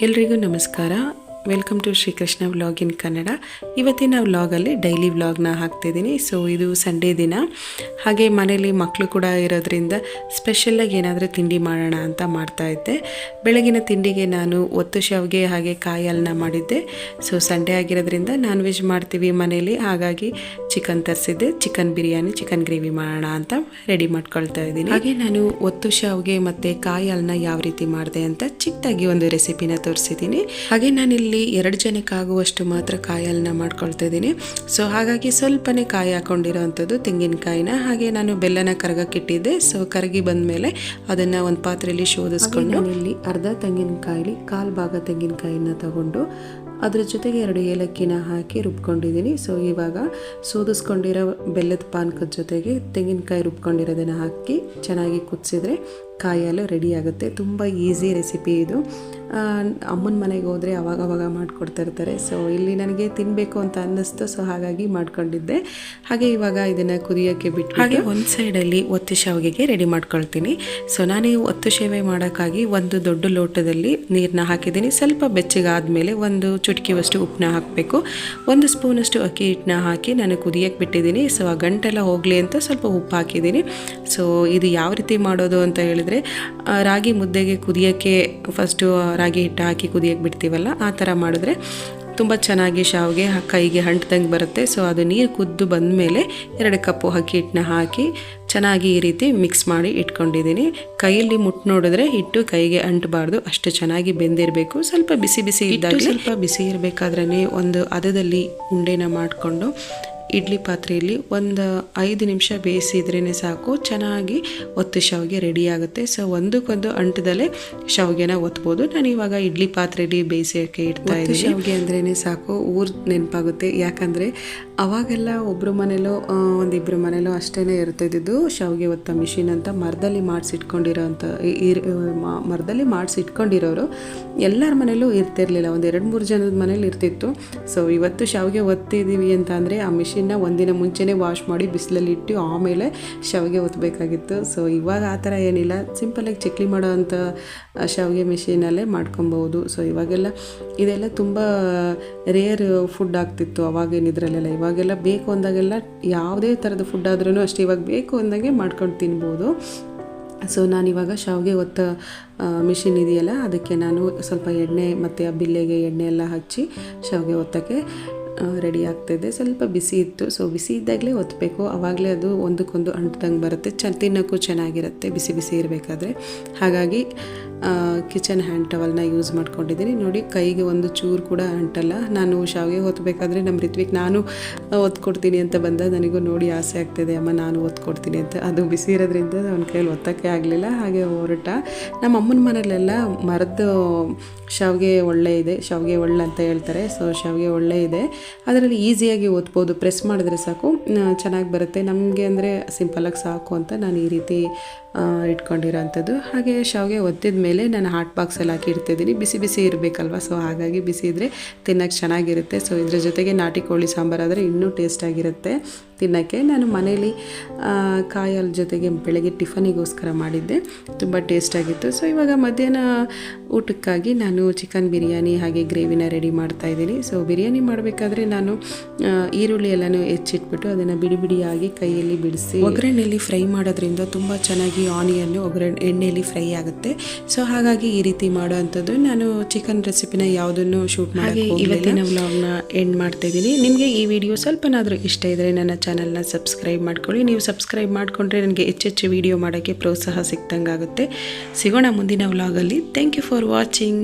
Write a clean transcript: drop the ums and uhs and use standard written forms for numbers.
ಎಲ್ರಿಗೂ ನಮಸ್ಕಾರ. Welcome to Srikrishna vlog in Kannada. ಇವತ್ತಿನ ವ್ಲಾಗಲ್ಲಿ ಡೈಲಿ ವ್ಲಾಗ್ನ ಹಾಕ್ತಿದ್ದೀನಿ. ಸೊ ಇದು ಸಂಡೇ ದಿನ, ಹಾಗೆ ಮನೇಲಿ ಮಕ್ಕಳು ಕೂಡ ಇರೋದ್ರಿಂದ ಸ್ಪೆಷಲಾಗಿ ಏನಾದರೂ ತಿಂಡಿ ಮಾಡೋಣ ಅಂತ ಮಾಡ್ತಾಯಿದ್ದೆ. ಬೆಳಗಿನ ತಿಂಡಿಗೆ ನಾನು ಒತ್ತು ಶಾವಿಗೆ ಹಾಗೆ ಕಾಯಿ ಹಾಲನ್ನ ಮಾಡಿದ್ದೆ. ಸೊ ಸಂಡೇ ಆಗಿರೋದ್ರಿಂದ ನಾನ್ ವೆಜ್ ಮಾಡ್ತೀವಿ ಮನೇಲಿ, ಹಾಗಾಗಿ ಚಿಕನ್ ತರಿಸಿದ್ದೆ. ಚಿಕನ್ ಬಿರಿಯಾನಿ, ಚಿಕನ್ ಗ್ರೇವಿ ಮಾಡೋಣ ಅಂತ ರೆಡಿ ಮಾಡ್ಕೊಳ್ತಾ ಇದ್ದೀನಿ. ಹಾಗೆ ನಾನು ಒತ್ತು ಶಾವಿಗೆ ಮತ್ತು ಕಾಯಿ ಹಾಲನ್ನ ಯಾವ ರೀತಿ ಮಾಡಿದೆ ಅಂತ ಚಿಕ್ಕದಾಗಿ ಒಂದು ರೆಸಿಪಿನ ತೋರಿಸಿದ್ದೀನಿ. ಹಾಗೆ ನಾನಿಲ್ಲಿ 2 ಜನಕ್ಕಾಗುವಷ್ಟು ಮಾತ್ರ ಕಾಯಿ ಹಾಲನ್ನ ಮಾಡ್ಕೊಳ್ತಾ ಇದ್ದೀನಿ. ಸೊ ಹಾಗಾಗಿ ಸ್ವಲ್ಪನೇ ಕಾಯಿ ಹಾಕೊಂಡಿರೋ ಅಂಥದ್ದು ತೆಂಗಿನಕಾಯಿನ, ಹಾಗೆ ನಾನು ಬೆಲ್ಲನ ಕರಗಕ್ಕಿಟ್ಟಿದ್ದೆ. ಸೊ ಕರಗಿ ಬಂದಮೇಲೆ ಅದನ್ನು ಒಂದು ಪಾತ್ರೆಯಲ್ಲಿ ಶೋಧಿಸ್ಕೊಂಡು ಇಲ್ಲಿ ಅರ್ಧ ತೆಂಗಿನಕಾಯಿಲಿ 1/4 ಭಾಗ ತೆಂಗಿನಕಾಯಿನ ತಗೊಂಡು ಅದ್ರ ಜೊತೆಗೆ 2 ಏಲಕ್ಕಿನ ಹಾಕಿ ರುಬ್ಕೊಂಡಿದ್ದೀನಿ. ಸೊ ಇವಾಗ ಸೋದಿಸ್ಕೊಂಡಿರೋ ಬೆಲ್ಲದ ಪಾನಕದ ಜೊತೆಗೆ ತೆಂಗಿನಕಾಯಿ ರುಬ್ಕೊಂಡಿರೋದನ್ನು ಹಾಕಿ ಚೆನ್ನಾಗಿ ಕುದಿಸಿದ್ರೆ ಕಾಯಿ ಹಾಲು ರೆಡಿ ಆಗುತ್ತೆ. ತುಂಬ ಈಸಿ ರೆಸಿಪಿ ಇದು. ಅಮ್ಮನ ಮನೆಗೆ ಹೋದರೆ ಅವಾಗವಾಗ ಮಾಡಿಕೊಡ್ತಾ ಇರ್ತಾರೆ. ಸೊ ಇಲ್ಲಿ ನನಗೆ ತಿನ್ನಬೇಕು ಅಂತ ಅನ್ನಿಸ್ತು, ಸೊ ಹಾಗಾಗಿ ಮಾಡ್ಕೊಂಡಿದ್ದೆ. ಹಾಗೆ ಇವಾಗ ಇದನ್ನು ಕುದಿಯೋಕ್ಕೆ ಬಿಟ್ಟು ಹಾಗೆ ಒಂದು ಸೈಡಲ್ಲಿ ಒತ್ತು ಶಾವಿಗೆಗೆ ರೆಡಿ ಮಾಡ್ಕೊಳ್ತೀನಿ. ಸೊ ನಾನು ಒತ್ತು ಶಾವಿಗೆ ಮಾಡೋಕ್ಕಾಗಿ ಒಂದು ದೊಡ್ಡ ಲೋಟದಲ್ಲಿ ನೀರನ್ನ ಹಾಕಿದ್ದೀನಿ. ಸ್ವಲ್ಪ ಬೆಚ್ಚಗಾದ್ಮೇಲೆ ಒಂದು ಚುಟಕಿಯಷ್ಟು ಉಪ್ಪನ್ನ ಹಾಕಬೇಕು. 1 ಸ್ಪೂನಷ್ಟು ಅಕ್ಕಿ ಹಿಟ್ಟನ್ನ ಹಾಕಿ ನಾನು ಕುದಿಯೋಕ್ಕೆ ಬಿಟ್ಟಿದ್ದೀನಿ. ಸೊ ಆ ಗಂಟೆಲ್ಲ ಹೋಗಲಿ ಅಂತ ಸ್ವಲ್ಪ ಉಪ್ಪು ಹಾಕಿದ್ದೀನಿ. ಸೊ ಇದು ಯಾವ ರೀತಿ ಮಾಡೋದು ಅಂತ ಹೇಳಿದರೆ, ರಾಗಿ ಮುದ್ದೆಗೆ ಕುದಿಯೋಕ್ಕೆ ಫಸ್ಟು ರಾಗಿ ಹಿಟ್ಟು ಹಾಕಿ ಕುದಿಯೋಕ್ಕೆ ಬಿಡ್ತೀವಲ್ಲ, ಆ ಥರ ಮಾಡಿದ್ರೆ ತುಂಬ ಚೆನ್ನಾಗಿ ಶಾವಿಗೆ ಕೈಗೆ ಅಂಟ್ದಂಗೆ ಬರುತ್ತೆ. ಸೊ ಅದು ನೀರು ಕುದ್ದು ಬಂದಮೇಲೆ 2 ಕಪ್ಪು ಅಕ್ಕಿ ಹಿಟ್ಟನ್ನ ಹಾಕಿ ಚೆನ್ನಾಗಿ ಈ ರೀತಿ ಮಿಕ್ಸ್ ಮಾಡಿ ಇಟ್ಕೊಂಡಿದ್ದೀನಿ. ಕೈಯಲ್ಲಿ ಮುಟ್ಟು ನೋಡಿದ್ರೆ ಹಿಟ್ಟು ಕೈಗೆ ಅಂಟಬಾರ್ದು, ಅಷ್ಟು ಚೆನ್ನಾಗಿ ಬೆಂದಿರಬೇಕು. ಸ್ವಲ್ಪ ಬಿಸಿ ಬಿಸಿ ಇದ್ದಾಗ, ಸ್ವಲ್ಪ ಬಿಸಿ ಇರಬೇಕಾದ್ರೇ ಒಂದು ಹದದಲ್ಲಿ ಉಂಡೆನ ಮಾಡಿಕೊಂಡು ಇಡ್ಲಿ ಪಾತ್ರೆಯಲ್ಲಿ ಒಂದು 5 ನಿಮಿಷ ಬೇಯಿಸಿದ್ರೇ ಸಾಕು, ಚೆನ್ನಾಗಿ ಒತ್ತು ಶಾವಿಗೆ ರೆಡಿ ಆಗುತ್ತೆ. ಸೊ ಒಂದಕ್ಕೊಂದು ಅಂಟದಲ್ಲೇ ಶಾವಿಗೆನ ಒತ್ಬೋದು. ನಾನು ಇವಾಗ ಇಡ್ಲಿ ಪಾತ್ರೆಯಲ್ಲಿ ಬೇಯಿಸೋಕ್ಕೆ ಇಡ್ತಾ ಇದ್ದೀನಿ. ಶಾವಿಗೆ ಅಂದ್ರೇ ಸಾಕು ಊರು ನೆನಪಾಗುತ್ತೆ. ಯಾಕಂದರೆ ಅವಾಗೆಲ್ಲ ಒಬ್ಬರು ಮನೇಲೋ ಒಂದಿಬ್ಬರು ಮನೇಲೋ ಅಷ್ಟೇ ಇರ್ತಿದ್ದು ಶಾವಿಗೆ ಒತ್ತ ಮಿಷಿನ್ ಅಂತ. ಮರದಲ್ಲಿ ಮಾಡಿಸಿಟ್ಕೊಂಡಿರೋರು ಎಲ್ಲರ ಮನೇಲೂ ಇರ್ತಿರ್ಲಿಲ್ಲ, ಒಂದು 2-3 ಜನದ ಮನೇಲಿ ಇರ್ತಿತ್ತು. ಸೊ ಇವತ್ತು ಶಾವಿಗೆ ಒತ್ತಿದ್ದೀವಿ ಅಂತ ಅಂದರೆ ಆ ಮಿಷಿನ್ನ ಒಂದಿನ ಮುಂಚೆನೇ ವಾಶ್ ಮಾಡಿ ಬಿಸಿಲಲ್ಲಿ ಇಟ್ಟು ಆಮೇಲೆ ಶಾವಿಗೆ ಒತ್ತಬೇಕಾಗಿತ್ತು. ಸೊ ಇವಾಗ ಆ ಥರ ಏನಿಲ್ಲ, ಸಿಂಪಲಾಗಿ ಚಕ್ಲಿ ಮಾಡೋ ಅಂಥ ಶಾವಿಗೆ ಮಿಷಿನಲ್ಲೇ ಮಾಡ್ಕೊಬೋದು. ಸೊ ಇವಾಗೆಲ್ಲ ಇದೆಲ್ಲ ತುಂಬ ರೇರ್ ಫುಡ್ ಆಗ್ತಿತ್ತು ಅವಾಗೇನಿದ್ರಲ್ಲೆಲ್ಲ. ಇವಾಗೆಲ್ಲ ಬೇಕು ಅಂದಾಗೆಲ್ಲ ಯಾವುದೇ ಥರದ ಫುಡ್ ಆದ್ರೂ ಅಷ್ಟೇ, ಇವಾಗ ಬೇಕು ಅಂದಾಗೆ ಮಾಡ್ಕೊಂಡು ತಿನ್ಬೋದು. ಸೊ ನಾನಿವಾಗ ಶಾವಿಗೆ ಒತ್ತ ಮಿಷಿನ್ ಇದೆಯಲ್ಲ, ಅದಕ್ಕೆ ನಾನು ಸ್ವಲ್ಪ ಎಣ್ಣೆ ಮತ್ತು ಆ ಬಿಲ್ಲೆಗೆ ಎಣ್ಣೆ ಎಲ್ಲ ಹಚ್ಚಿ ಶಾವಿಗೆ ಒತ್ತಕ್ಕೆ ರೆಡಿ ಆಗ್ತಾಯಿದೆ. ಸ್ವಲ್ಪ ಬಿಸಿ ಇತ್ತು. ಸೊ ಬಿಸಿ ಇದ್ದಾಗಲೇ ಒತ್ತಬೇಕು, ಆವಾಗಲೇ ಅದು ಒಂದಕ್ಕೊಂದು ಅಂಟ್ದಂಗೆ ಬರುತ್ತೆ, ತಿನ್ನೋಕ್ಕೂ ಚೆನ್ನಾಗಿರುತ್ತೆ ಬಿಸಿ ಬಿಸಿ ಇರಬೇಕಾದ್ರೆ. ಹಾಗಾಗಿ ಕಿಚನ್ ಹ್ಯಾಂಡ್ ಟವಲ್ನ ಯೂಸ್ ಮಾಡ್ಕೊಂಡಿದ್ದೀನಿ. ನೋಡಿ, ಕೈಗೆ ಒಂದು ಚೂರು ಕೂಡ ಅಂಟಲ್ಲ. ನಾನು ಶಾವಿಗೆ ಒತ್ತಬೇಕಾದ್ರೆ ನಮ್ಮ ರಿತ್ವಿಕ್ ನಾನು ಒತ್ಕೊಡ್ತೀನಿ ಅಂತ ಬಂದ, ನನಗೂ ನೋಡಿ ಆಸೆ ಆಗ್ತಾಯಿದೆ, ಅಮ್ಮ ನಾನು ಒತ್ಕೊಡ್ತೀನಿ ಅಂತ. ಅದು ಬಿಸಿ ಇರೋದ್ರಿಂದ ಅವನ ಕೈಯಲ್ಲಿ ಒತ್ತಕ್ಕೆ ಆಗಲಿಲ್ಲ, ಹಾಗೆ ಹೊರಟ. ನಮ್ಮ ಅಮ್ಮನ ಮನೆಯಲ್ಲೆಲ್ಲ ಮರದ ಶಾವಿಗೆ ಒಳ್ಳೆ ಇದೆ, ಶಾವಿಗೆ ಒಳ್ಳೆ ಅಂತ ಹೇಳ್ತಾರೆ. ಸೊ ಶಾವಿಗೆ ಒಳ್ಳೆ ಇದೆ, ಅದರಲ್ಲಿ ಈಸಿಯಾಗಿ ಒತ್ಬೋದು, ಪ್ರೆಸ್ ಮಾಡಿದ್ರೆ ಸಾಕು ಚೆನ್ನಾಗಿ ಬರುತ್ತೆ. ನಮಗೆ ಅಂದರೆ ಸಿಂಪಲಾಗಿ ಸಾಕು ಅಂತ ನಾನು ಈ ರೀತಿ ಇಟ್ಕೊಂಡಿರೋ ಅಂಥದ್ದು. ಹಾಗೆ ಶಾವಿಗೆ ಒತ್ತಿದ ಮೇಲೆ ನಾನು ಹಾಟ್ ಬಾಕ್ಸಲ್ಲಿ ಹಾಕಿ ಇಡ್ತಿದ್ದೀನಿ. ಬಿಸಿ ಬಿಸಿ ಇರಬೇಕಲ್ವ, ಸೊ ಹಾಗಾಗಿ ಬಿಸಿ ಇದ್ದರೆ ತಿನ್ನೋಕ್ಕೆ ಚೆನ್ನಾಗಿರುತ್ತೆ. ಸೊ ಇದ್ರ ಜೊತೆಗೆ ನಾಟಿ ಕೋಳಿ ಸಾಂಬಾರಾದರೆ ಇನ್ನೂ ಟೇಸ್ಟಾಗಿರುತ್ತೆ ತಿನ್ನೋಕ್ಕೆ. ನಾನು ಮನೇಲಿ ಕಾಯಿ ಹಾಲು ಜೊತೆಗೆ ಬೆಳಗ್ಗೆ ಟಿಫನಿಗೋಸ್ಕರ ಮಾಡಿದ್ದೆ, ತುಂಬ ಟೇಸ್ಟಾಗಿತ್ತು. ಸೊ ಇವಾಗ ಮಧ್ಯಾಹ್ನ ಊಟಕ್ಕಾಗಿ ನಾನು ಚಿಕನ್ ಬಿರಿಯಾನಿ ಹಾಗೆ ಗ್ರೇವಿನ ರೆಡಿ ಮಾಡ್ತಾಯಿದ್ದೀನಿ. ಸೊ ಬಿರಿಯಾನಿ ಮಾಡಬೇಕಾದ್ರೆ ನಾನು ಈರುಳ್ಳಿ ಎಲ್ಲನೂ ಹೆಚ್ಚಿಟ್ಬಿಟ್ಟು ಅದನ್ನು ಬಿಡಿ ಬಿಡಿಯಾಗಿ ಕೈಯಲ್ಲಿ ಬಿಡಿಸಿ ಒಗ್ಗರಣೆಯಲ್ಲಿ ಫ್ರೈ ಮಾಡೋದ್ರಿಂದ ತುಂಬ ಚೆನ್ನಾಗಿ ಆನಿಯನ್ನು ಎಣ್ಣೆಯಲ್ಲಿ ಫ್ರೈ ಆಗುತ್ತೆ. ಸೊ ಹಾಗಾಗಿ ಈ ರೀತಿ ಮಾಡೋ ಅಂಥದ್ದು. ನಾನು ಚಿಕನ್ ರೆಸಿಪಿನ ಯಾವುದನ್ನು ಶೂಟ್ ಮಾಡಿ ಇವತ್ತಿನ ವ್ಲಾಗ್ನ ಎಂಡ್ ಮಾಡ್ತಾಯಿದ್ದೀನಿ. ನಿಮಗೆ ಈ ವಿಡಿಯೋ ಸ್ವಲ್ಪನಾದರೂ ಇಷ್ಟ ಇದ್ದರೆ ನನ್ನ ಚಾನಲ್ನ ಸಬ್ಸ್ಕ್ರೈಬ್ ಮಾಡ್ಕೊಳ್ಳಿ. ನೀವು ಸಬ್ಸ್ಕ್ರೈಬ್ ಮಾಡಿಕೊಂಡ್ರೆ ನನಗೆ ಹೆಚ್ಚೆಚ್ಚು ವಿಡಿಯೋ ಮಾಡೋಕ್ಕೆ ಪ್ರೋತ್ಸಾಹ ಸಿಕ್ತಂಗಾಗುತ್ತೆ. ಸಿಗೋಣ ಮುಂದಿನ ವ್ಲಾಗಲ್ಲಿ. Thank you for watching.